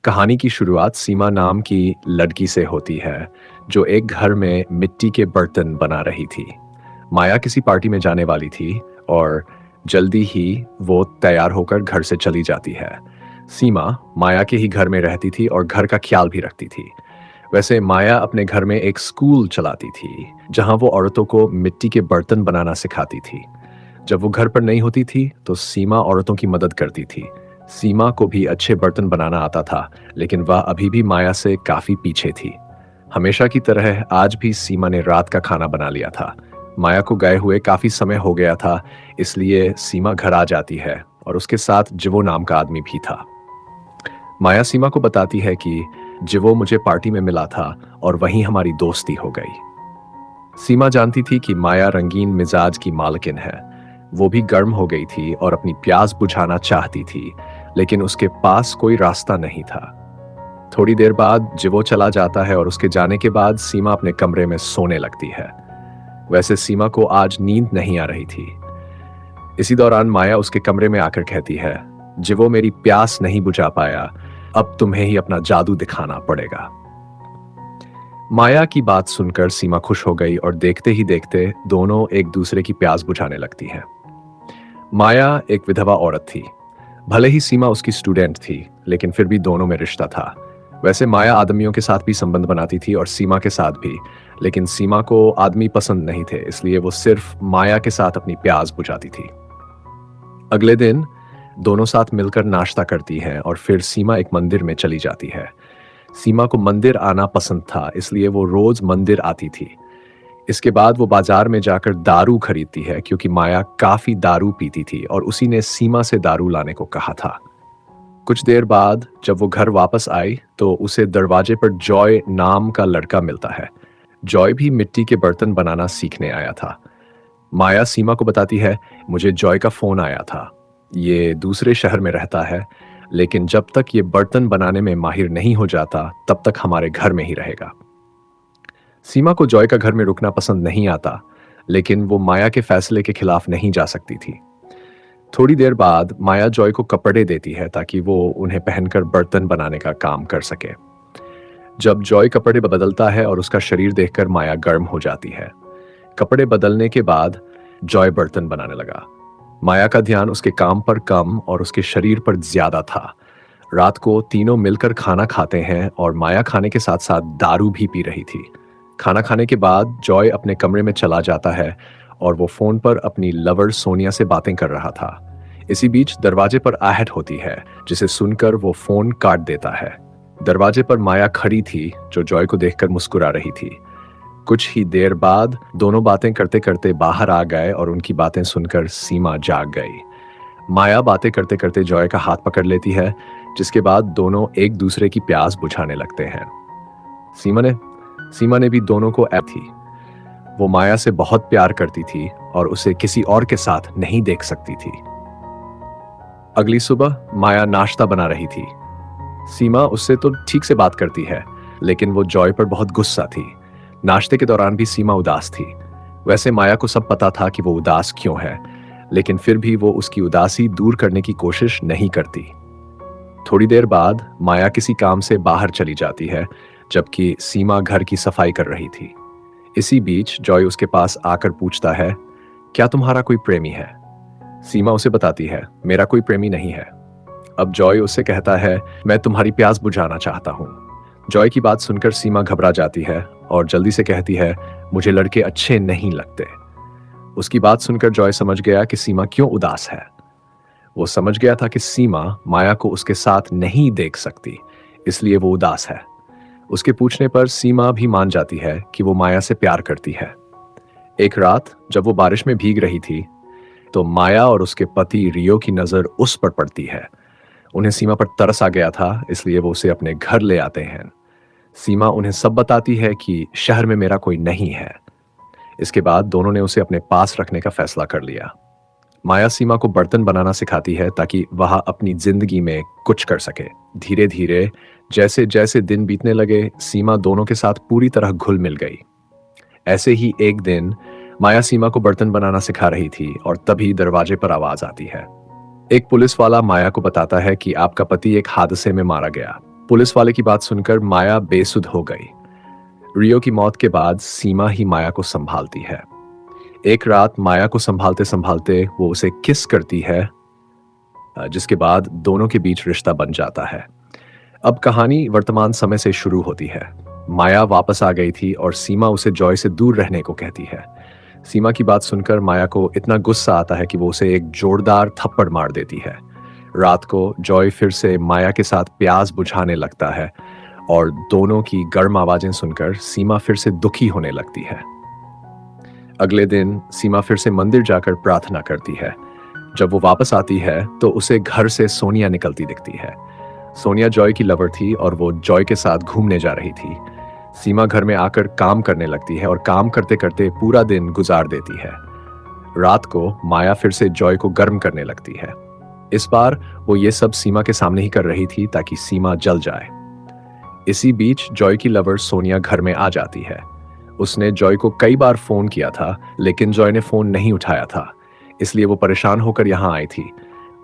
कहानी की शुरुआत सीमा नाम की लड़की से होती है, जो एक घर में मिट्टी के बर्तन बना रही थी। माया किसी पार्टी में जाने वाली थी और जल्दी ही वो तैयार होकर घर से चली जाती है। सीमा माया के ही घर में रहती थी और घर का ख्याल भी रखती थी। वैसे माया अपने घर में एक स्कूल चलाती थी, जहां वो औरतों को मिट्टी के बर्तन बनाना सिखाती थी। जब वो घर पर नहीं होती थी, तो सीमा औरतों की मदद करती थी। सीमा को भी अच्छे बर्तन बनाना आता था, लेकिन वह अभी भी माया से काफी पीछे थी। हमेशा की तरह आज भी सीमा ने रात का खाना बना लिया था। माया को गए हुए काफी समय हो गया था, इसलिए सीमा घर आ जाती है और उसके साथ जिवो नाम का आदमी भी था। माया सीमा को बताती है कि जिवो मुझे पार्टी में मिला था और वहीं हमारी दोस्ती हो गई। सीमा जानती थी कि माया रंगीन मिजाज की मालकिन है। वो भी गर्म हो गई थी और अपनी प्यास बुझाना चाहती थी, लेकिन उसके पास कोई रास्ता नहीं था। थोड़ी देर बाद जिवो चला जाता है और उसके जाने के बाद सीमा अपने कमरे में सोने लगती है। वैसे सीमा को आज नींद नहीं आ रही थी। इसी दौरान माया उसके कमरे में आकर कहती है, जिवो मेरी प्यास नहीं बुझा पाया, अब तुम्हें ही अपना जादू दिखाना पड़ेगा। माया की बात सुनकर सीमा खुश हो गई और देखते ही देखते दोनों एक दूसरे की प्यास बुझाने लगती हैं। माया एक विधवा औरत थी। भले ही सीमा उसकी स्टूडेंट थी, लेकिन फिर भी दोनों में रिश्ता था। वैसे माया आदमियों के साथ भी संबंध बनाती थी और सीमा के साथ भी, लेकिन सीमा को आदमी पसंद नहीं थे, इसलिए वो सिर्फ माया के साथ अपनी प्यास बुझाती थी। अगले दिन दोनों साथ मिलकर नाश्ता करती हैं और फिर सीमा एक मंदिर में चली जाती है। सीमा को मंदिर आना पसंद था, इसलिए वो रोज मंदिर आती थी। इसके बाद वो बाजार में जाकर दारू खरीदती है, क्योंकि माया काफी दारू पीती थी और उसी ने सीमा से दारू लाने को कहा था। कुछ देर बाद जब वो घर वापस आई, तो उसे दरवाजे पर जॉय नाम का लड़का मिलता है। जॉय भी मिट्टी के बर्तन बनाना सीखने आया था। माया सीमा को बताती है, मुझे जॉय का फोन आया था। ये दूसरे शहर में रहता है, लेकिन जब तक ये बर्तन बनाने में माहिर नहीं हो जाता, तब तक हमारे घर में ही रहेगा। सीमा को जॉय का घर में रुकना पसंद नहीं आता, लेकिन वो माया के फैसले के खिलाफ नहीं जा सकती थी। थोड़ी देर बाद माया जॉय को कपड़े देती है ताकि वो उन्हें पहनकर बर्तन बनाने का काम कर सके। जब जॉय कपड़े बदलता है और उसका शरीर देखकर माया गर्म हो जाती है। कपड़े बदलने के बाद जॉय बर्तन बनाने लगा। माया का ध्यान उसके काम पर कम और उसके शरीर पर ज्यादा था। रात को तीनों मिलकर खाना खाते हैं और माया खाने के साथ साथ दारू भी पी रही थी। खाना खाने के बाद जॉय अपने कमरे में चला जाता है और वो फोन पर अपनी लवर सोनिया से बातें कर रहा था। इसी बीच दरवाजे पर आहट होती है, जिसे सुनकर वो फोन काट देता है। दरवाजे पर माया खड़ी थी, जो जॉय को देखकर मुस्कुरा रही थी। कुछ ही देर बाद दोनों बातें करते करते बाहर आ गए और उनकी बातें सुनकर सीमा जाग गई। माया बातें करते करते जॉय का हाथ पकड़ लेती है, जिसके बाद दोनों एक दूसरे की प्यास बुझाने लगते हैं। सीमा ने भी दोनों को थी। वो माया से बहुत प्यार करती थी और उसे किसी और के साथ नहीं देख सकती थी। अगली सुबह माया नाश्ता बना रही थी। सीमा उससे तो ठीक से बात करती है, लेकिन वो जॉय पर बहुत गुस्सा थी। नाश्ते के दौरान भी सीमा उदास थी। वैसे माया को सब पता था कि वो उदास क्यों है, लेकिन फिर भी वो उसकी उदासी दूर करने की कोशिश नहीं करती। थोड़ी देर बाद माया किसी काम से बाहर चली जाती है, जबकि सीमा घर की सफाई कर रही थी। इसी बीच जॉय उसके पास आकर पूछता है, क्या तुम्हारा कोई प्रेमी है? सीमा उसे बताती है, मेरा कोई प्रेमी नहीं है। अब जॉय उससे कहता है, मैं तुम्हारी प्यास बुझाना चाहता हूँ। जॉय की बात सुनकर सीमा घबरा जाती है और जल्दी से कहती है, मुझे लड़के अच्छे नहीं लगते। उसकी बात सुनकर जॉय समझ गया कि सीमा क्यों उदास है। वो समझ गया था कि सीमा माया को उसके साथ नहीं देख सकती, इसलिए वो उदास है। उसके पूछने पर सीमा भी मान जाती है कि वो माया से प्यार करती है। एक रात जब वो बारिश में भीग रही थी, तो माया और उसके पति रियो की नजर उस पर पड़ती है। उन्हें सीमा पर तरस आ गया था, इसलिए वो उसे अपने घर ले आते हैं। सीमा उन्हें सब बताती है कि शहर में मेरा कोई नहीं है। इसके बाद दोनों ने उसे अपने पास रखने का फैसला कर लिया। माया सीमा को बर्तन बनाना सिखाती है ताकि वह अपनी जिंदगी में कुछ कर सके। धीरे धीरे जैसे जैसे दिन बीतने लगे, सीमा दोनों के साथ पूरी तरह घुल मिल गई। ऐसे ही एक दिन माया सीमा को बर्तन बनाना सिखा रही थी और तभी दरवाजे पर आवाज आती है। एक पुलिस वाला माया को बताता है कि आपका पति एक हादसे में मारा गया। पुलिस वाले की बात सुनकर माया बेसुध हो गई। रियो की मौत के बाद सीमा ही माया को संभालती है। एक रात माया को संभालते संभालते वो उसे किस करती है, जिसके बाद दोनों के बीच रिश्ता बन जाता है। अब कहानी वर्तमान समय से शुरू होती है। माया वापस आ गई थी और सीमा उसे जॉय से दूर रहने को कहती है। सीमा की बात सुनकर माया को इतना गुस्सा आता है कि वो उसे एक जोरदार थप्पड़ मार देती है। रात को जॉय फिर से माया के साथ प्यास बुझाने लगता है और दोनों की गर्म आवाजें सुनकर सीमा फिर से दुखी होने लगती है। अगले दिन सीमा फिर से मंदिर जाकर प्रार्थना करती है। जब वो वापस आती है तो उसे घर से सोनिया निकलती दिखती है। सोनिया जॉय की लवर थी और वो जॉय के साथ घूमने जा रही थी। सीमा घर में आकर काम करने लगती है और काम करते करते पूरा दिन गुजार देती है। रात को माया फिर से जॉय को गर्म करने लगती है। इस बार वो ये सब सीमा के सामने ही कर रही थी ताकि सीमा जल जाए। इसी बीच जॉय की लवर सोनिया घर में आ जाती है। उसने जॉय को कई बार फोन किया था, लेकिन जॉय ने फोन नहीं उठाया था, इसलिए वो परेशान होकर यहाँ आई थी।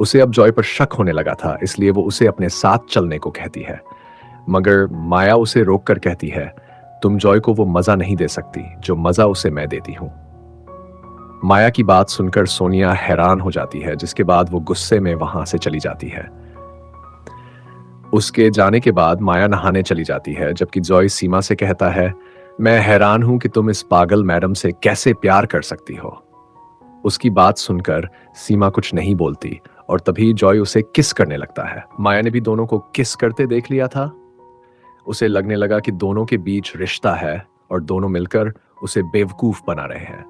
उसे अब जॉय पर शक होने लगा था, इसलिए वो उसे अपने साथ चलने को कहती है। मगर माया उसे रोक कर कहती है, तुम जॉय को वो मजा नहीं दे सकती जो मजा उसे मैं देती हूं। माया की बात सुनकर सोनिया हैरान हो जाती है, जिसके बाद वो गुस्से में वहां से चली जाती है। उसके जाने के बाद माया नहाने चली जाती है, जबकि जॉय सीमा से कहता है, मैं हैरान हूं कि तुम इस पागल मैडम से कैसे प्यार कर सकती हो। उसकी बात सुनकर सीमा कुछ नहीं बोलती और तभी जॉय उसे किस करने लगता है। माया ने भी दोनों को किस करते देख लिया था। उसे लगने लगा कि दोनों के बीच रिश्ता है और दोनों मिलकर उसे बेवकूफ बना रहे हैं।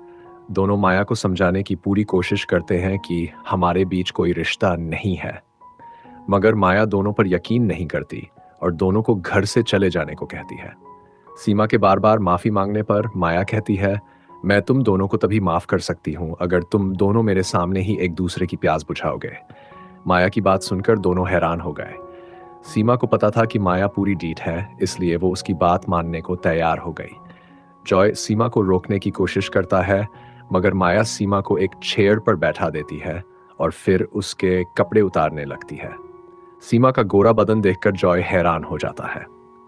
दोनों माया को समझाने की पूरी कोशिश करते हैं कि हमारे बीच कोई रिश्ता नहीं है, मगर माया दोनों पर यकीन नहीं करती और दोनों को घर से चले जाने को कहती है। सीमा के बार बार माफी मांगने पर माया कहती है, मैं तुम दोनों को तभी माफ कर सकती हूं अगर तुम दोनों मेरे सामने ही एक दूसरे की प्यास बुझाओगे। माया की बात सुनकर दोनों हैरान हो गए। सीमा को पता था कि माया पूरी डीठ है, इसलिए वो उसकी बात मानने को तैयार हो गई। जॉय सीमा को रोकने की कोशिश करता है, मगर माया सीमा को एक चेयर पर बैठा देती है और फिर उसके कपड़े उतारने लगती है। सीमा का गोरा बदन देखकर जॉय हैरान हो जाता है।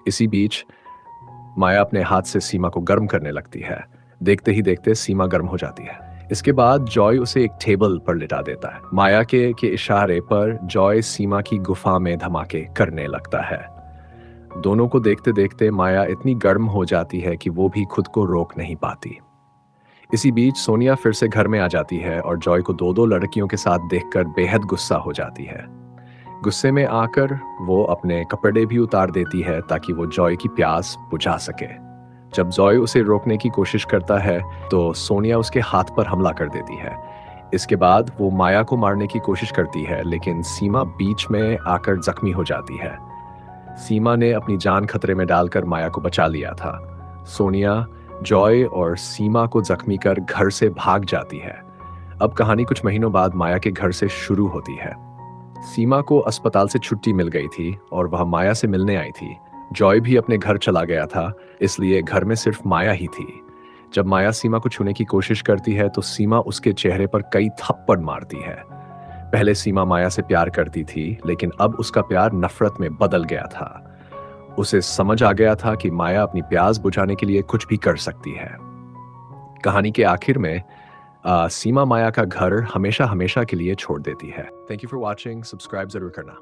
इसी बीच माया अपने हाथ से सीमा को गर्म करने लगती है। देखते ही देखते सीमा गर्म हो जाती है। इसके बाद जॉय उसे एक टेबल पर लिटा देता है। माया के इशारे पर जॉय सीमा की गुफा में धमाके करने लगता है। दोनों को देखते देखते माया इतनी गर्म हो जाती है कि वो भी खुद को रोक नहीं पाती। इसी बीच सोनिया फिर से घर में आ जाती है और जॉय को दो दो लड़कियों के साथ देखकर बेहद गुस्सा हो जाती है। गुस्से में आकर वो अपने कपड़े भी उतार देती है ताकि वो जॉय की प्यास बुझा सके। जब जॉय उसे रोकने की कोशिश करता है तो सोनिया उसके हाथ पर हमला कर देती है। इसके बाद वो माया को मारने की कोशिश करती है, लेकिन सीमा बीच में आकर जख्मी हो जाती है। सीमा ने अपनी जान खतरे में डालकर माया को बचा लिया था। सोनिया जॉय और सीमा को जख्मी कर घर से भाग जाती है। अब कहानी कुछ महीनों बाद माया के घर से शुरू होती है। सीमा को अस्पताल से छुट्टी मिल गई थी और वह माया से मिलने आई थी। जॉय भी अपने घर चला गया था, इसलिए घर में सिर्फ माया ही थी। जब माया सीमा को छूने की कोशिश करती है तो सीमा उसके चेहरे पर कई थप्पड़ मारती है। पहले सीमा माया से प्यार करती थी, लेकिन अब उसका प्यार नफरत में बदल गया था। उसे समझ आ गया था कि माया अपनी प्यास बुझाने के लिए कुछ भी कर सकती है। कहानी के आखिर में सीमा माया का घर हमेशा हमेशा के लिए छोड़ देती है। Thank you for watching. Subscribe जरूर करना।